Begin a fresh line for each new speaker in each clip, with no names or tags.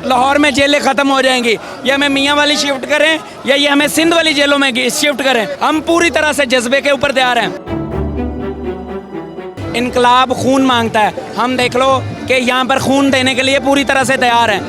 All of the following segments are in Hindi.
लाहौर में जेलें ख़त्म हो जाएंगी, ये हमें मियाँ वाली शिफ्ट करें या ये हमें सिंध वाली जेलों में शिफ्ट करें, हम पूरी तरह से जज्बे के ऊपर तैयार हैं। इनकलाब खून मांगता है, हम देख लो कि यहाँ पर खून देने के लिए पूरी तरह से तैयार हैं।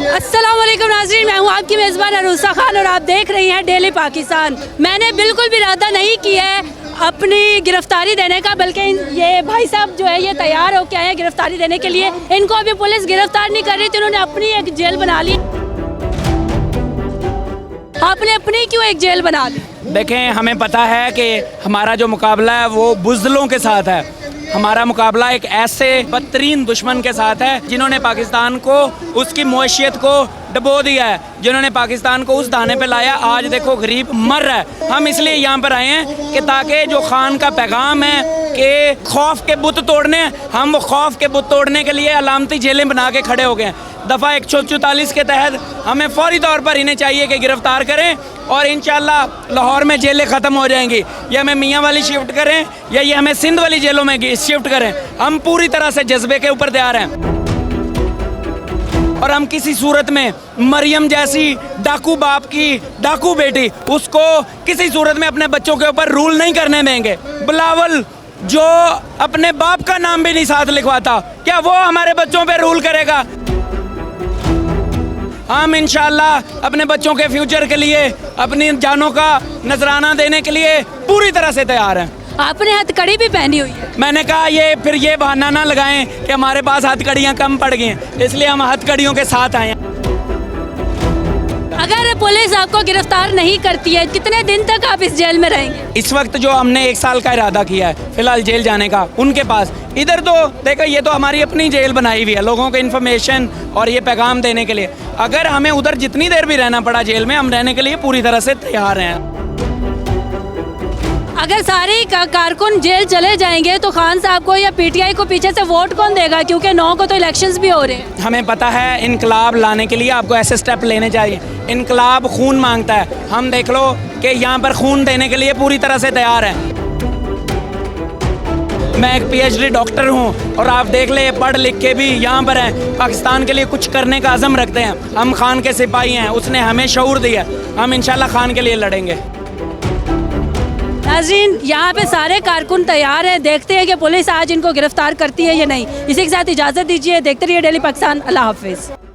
अस्सलाम वालेकुम नाज़रीन, मैं हूँ आपकी मेज़बान अरूसा खान और आप देख रही हैं डेली पाकिस्तान। मैंने बिल्कुल भी इरादा नहीं किया है अपनी गिरफ्तारी देने का, बल्कि ये भाई साहब जो है ये तैयार हो के आए हैं गिरफ्तारी देने के लिए। इनको अभी पुलिस गिरफ्तार नहीं कर रही थी, उन्होंने अपनी एक जेल बना ली। आपने अपनी क्यों एक जेल बना ली?
देखें, हमें पता है कि हमारा जो मुकाबला है वो बुज़दिलों के साथ है। हमारा मुकाबला एक ऐसे बदतरीन दुश्मन के साथ है जिन्होंने पाकिस्तान को, उसकी मौशियत को डबो दिया है, जिन्होंने पाकिस्तान को उस दाने पे लाया। आज देखो गरीब मर रहा है। हम इसलिए यहाँ पर आए हैं कि ताकि जो खान का पैगाम है कि खौफ के बुत तोड़ने, हम वो खौफ के बुत तोड़ने के लिए अलामती जेलें बना के खड़े हो गए हैं। दफ़ा 144 के तहत हमें फौरी तौर पर इन्हें चाहिए कि गिरफ़्तार करें और इंशाल्लाह लाहौर में जेलें ख़त्म हो जाएंगी। ये हमें मियाँ वाली शिफ्ट करें या ये हमें सिंध वाली जेलों में शिफ्ट करें, हम पूरी तरह से जज्बे के ऊपर तैयार हैं। और हम किसी सूरत में मरियम जैसी डाकू बाप की डाकू बेटी, उसको किसी सूरत में अपने बच्चों के ऊपर रूल नहीं करने देंगे। बिलावल जो अपने बाप का नाम भी नहीं साथ लिखवाता, क्या वो हमारे बच्चों पे रूल करेगा? हम इंशाल्लाह अपने बच्चों के फ्यूचर के लिए, अपनी जानों का नजराना देने के लिए पूरी तरह से तैयार हैं।
आपने हथकड़ी भी पहनी हुई है।
मैंने कहा ये बहाना ना लगाएं कि हमारे पास हथकड़ियाँ कम पड़ गई हैं, इसलिए हम हथकड़ियों के साथ आए हैं।
अगर पुलिस आपको गिरफ्तार नहीं करती है, कितने दिन तक आप इस जेल में रहेंगे?
इस वक्त जो हमने 1 साल का इरादा किया है फिलहाल जेल जाने का, उनके पास इधर तो देखो ये तो हमारी अपनी जेल बनाई हुई है लोगों को इन्फॉर्मेशन और ये पैगाम देने के लिए। अगर हमें उधर जितनी देर भी रहना पड़ा जेल में, हम रहने के लिए पूरी तरह से तैयार हैं।
अगर सारे कारकुन जेल चले जाएंगे तो खान साहब को या पीटीआई को पीछे से वोट कौन देगा? क्योंकि 9 को तो इलेक्शंस भी हो रहे हैं।
हमें पता है इनकलाब लाने के लिए आपको ऐसे स्टेप लेने चाहिए। इनकलाब खून मांगता है, हम देख लो कि यहाँ पर खून देने के लिए पूरी तरह से तैयार हैं। मैं एक PhD डॉक्टर हूँ और आप देख ले पढ़ लिख के भी यहाँ पर हैं, पाकिस्तान के लिए कुछ करने का अज़म रखते हैं। हम खान के सिपाही हैं, उसने हमें शऊर दिया, हम इंशाल्लाह खान के लिए लड़ेंगे।
नाज़रीन, यहाँ पे सारे कारकुन तैयार हैं, देखते हैं कि पुलिस आज इनको गिरफ्तार करती है या नहीं। इसी के साथ इजाज़त दीजिए, देखते रहिए डेली पाकिस्तान। अल्लाह हाफिज़।